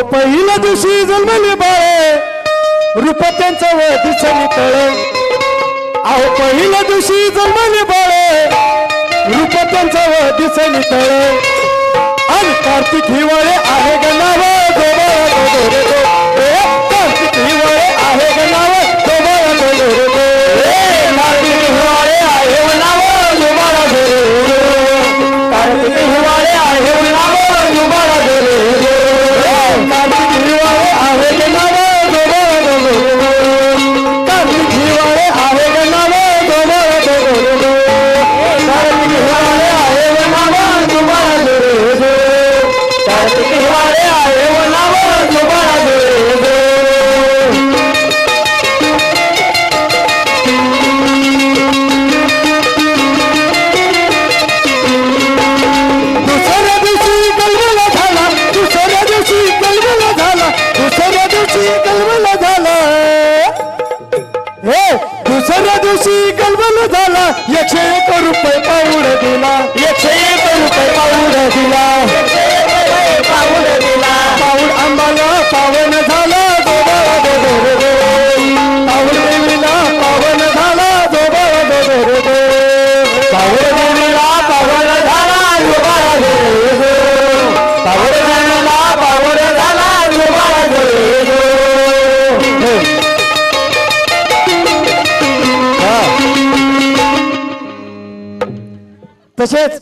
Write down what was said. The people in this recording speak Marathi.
पहिल्या दिवशी जन्मले बाळे रूप त्यांचं व दिसली तळे अहो पहिल्या दिवशी जन्मले बाळे रूप त्यांचं व दिसली तळे आणि कार्तिक हिवाळे आहे गणाव कार्तिक हिवाळे आहे गणाव कार्तिक हिवाळे आहे गणाव कार्तिक हिवाळे आहे गणाव कार्तिक हिवाळे आहे गणाव कार्तिक हिवाळे आहे गणाव कार्तिक हिवाळे आहे गणाव कार्तिक हिवाळे आहे गणाव दुसऱ्या दिवशी कलबला झाला दुसऱ्या दिवशी कलबला झाला दुसऱ्या दिवशी कलबला झाला हे दुसऱ्या दिवशी कलबला झाला 101 रुपये पाऊड दिला 101 रुपये पाऊड दिला पाऊड दिला पाऊड आंबाला पावन झाला पाऊड देवीला पावन झाला पाऊड देवीला पावन झाला पाऊड देवीला पावन झाला तसेच